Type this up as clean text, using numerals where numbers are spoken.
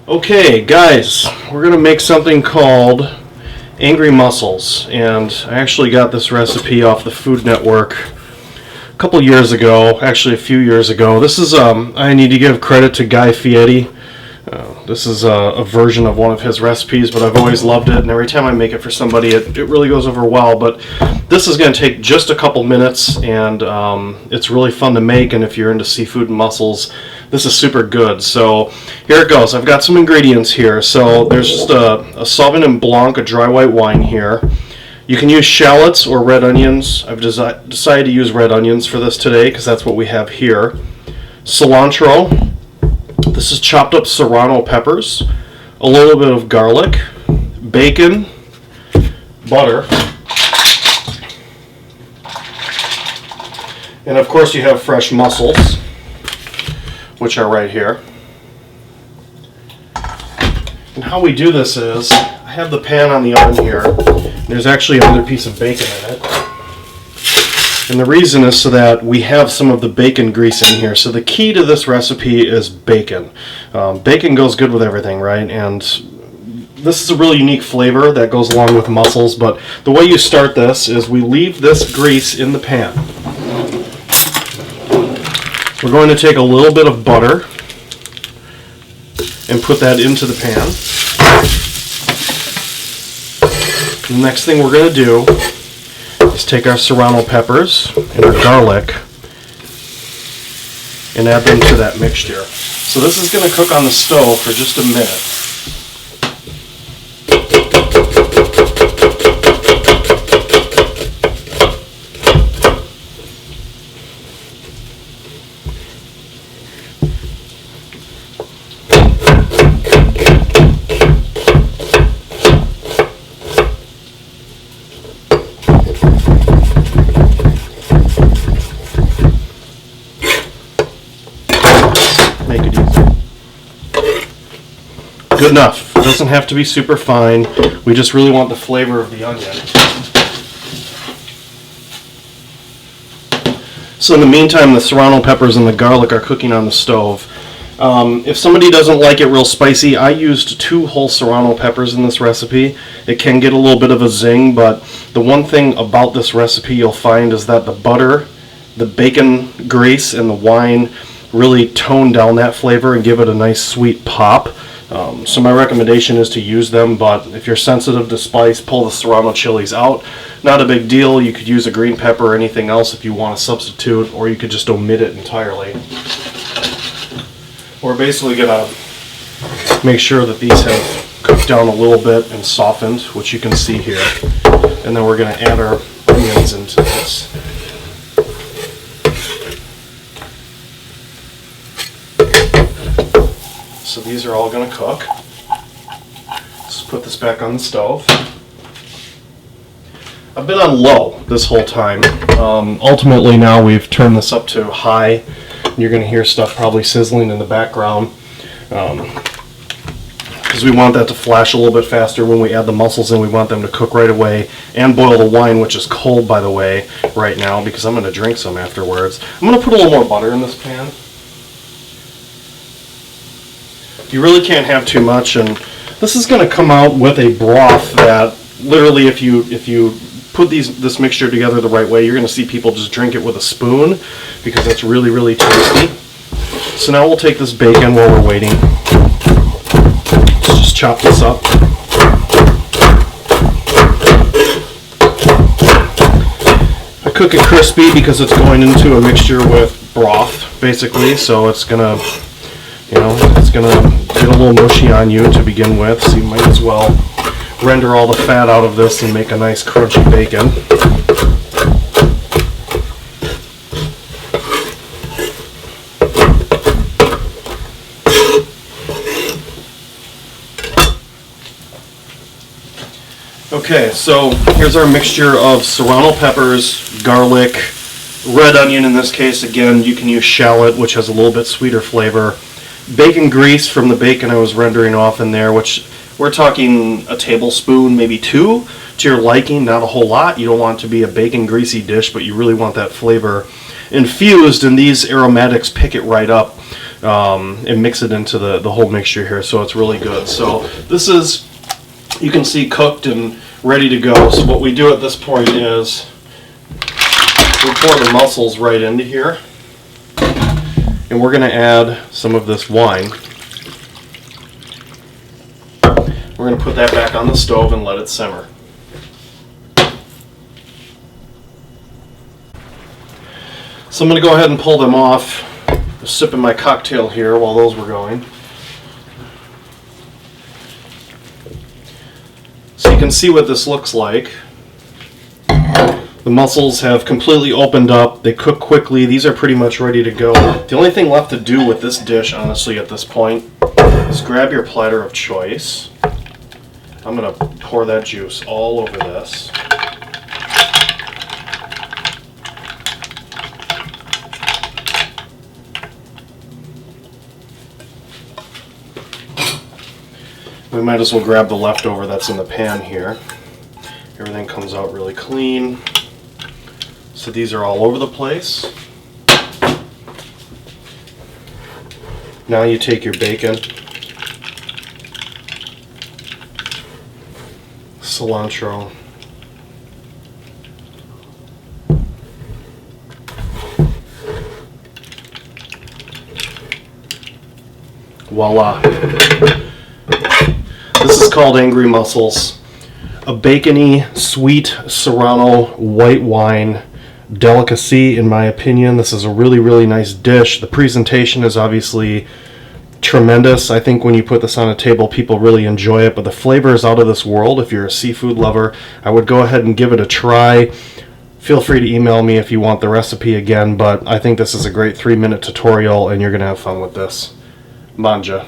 Okay, guys, we're going to make something called Angry Mussels, and I actually got this recipe off the Food Network a couple years ago, actually a few years ago. This is, I need to give credit to Guy Fieri. This is a version of one of his recipes, but I've always loved it, and every time I make it for somebody, it really goes over well. But this is going to take just a couple minutes, and it's really fun to make, and if you're into seafood and mussels, this is super good. So here it goes. I've got some ingredients here. So there's just a Sauvignon Blanc, a dry white wine here. You can use shallots or red onions. I've decided to use red onions for this today because that's what we have here. Cilantro. This is chopped up serrano peppers, a little bit of garlic, bacon, butter, and of course you have fresh mussels, which are right here. And how we do this is, I have the pan on the oven here. There's actually another piece of bacon in it. And the reason is so that we have some of the bacon grease in here. So the key to this recipe is bacon. Bacon goes good with everything, right? And this is a really unique flavor that goes along with mussels. But the way you start this is we leave this grease in the pan. We're going to take a little bit of butter and put that into the pan. The next thing we're going to do is take our serrano peppers and our garlic and add them to that mixture. So this is going to cook on the stove for just a minute. Make it easy. Good enough. It doesn't have to be super fine. We just really want the flavor of the onion. So in the meantime, the serrano peppers and the garlic are cooking on the stove. If somebody doesn't like it real spicy, I used 2 whole serrano peppers in this recipe. It can get a little bit of a zing, but the one thing about this recipe you'll find is that the butter, the bacon grease, and the wine really tone down that flavor and give it a nice sweet pop. So my recommendation is to use them, but if you're sensitive to spice, pull the serrano chilies out. Not a big deal. You could use a green pepper or anything else if you want to substitute, or you could just omit it entirely. We're basically going to make sure that these have cooked down a little bit and softened, which you can see here. And then we're going to add our onions into this. So these are all going to cook. Let's put this back on the stove. I've been on low this whole time. Ultimately now we've turned this up to high. You're going to hear stuff probably sizzling in the background because we want that to flash a little bit faster when we add the mussels in. We want them to cook right away and boil the wine, which is cold by the way right now because I'm going to drink some afterwards. I'm going to put a little more butter in this pan. You really can't have too much, and this is going to come out with a broth that literally if you put this mixture together the right way, you're going to see people just drink it with a spoon because it's really, really tasty. So now we'll take this bacon while we're waiting. Let's just chop this up. I cook it crispy because it's going into a mixture with broth, basically, so it's going to get a little mushy on you to begin with, so you might as well render all the fat out of this and make a nice crunchy bacon. Okay, so here's our mixture of serrano peppers, garlic, red onion in this case. Again, you can use shallot, which has a little bit sweeter flavor. Bacon grease from the bacon I was rendering off in there, which we're talking a tablespoon, maybe 2, to your liking, not a whole lot. You don't want it to be a bacon greasy dish, but you really want that flavor infused, and these aromatics pick it right up. and mix it into the whole mixture here, so it's really good. So this is, you can see, cooked and ready to go. So what we do at this point is we pour the mussels right into here, and we're going to add some of this wine. We're going to put that back on the stove and let it simmer. So I'm going to go ahead and pull them off. Just sipping my cocktail here while those were going. So you can see what this looks like. The mussels have completely opened up. They cook quickly. These are pretty much ready to go. The only thing left to do with this dish, honestly, at this point, is grab your platter of choice. I'm going to pour that juice all over this. We might as well grab the leftover that's in the pan here. Everything comes out really clean. So these are all over the place. Now you take your bacon, cilantro, voila. This is called Angry Mussels. A bacony, sweet serranno white wine delicacy, in my opinion. This is a really, really nice dish. The presentation is obviously tremendous. I think when you put this on a table, people really enjoy it, but the flavor is out of this world. If you're a seafood lover, I would go ahead and give it a try. Feel free to email me if you want the recipe again, but I think this is a great 3-minute tutorial, and you're going to have fun with this. Manja.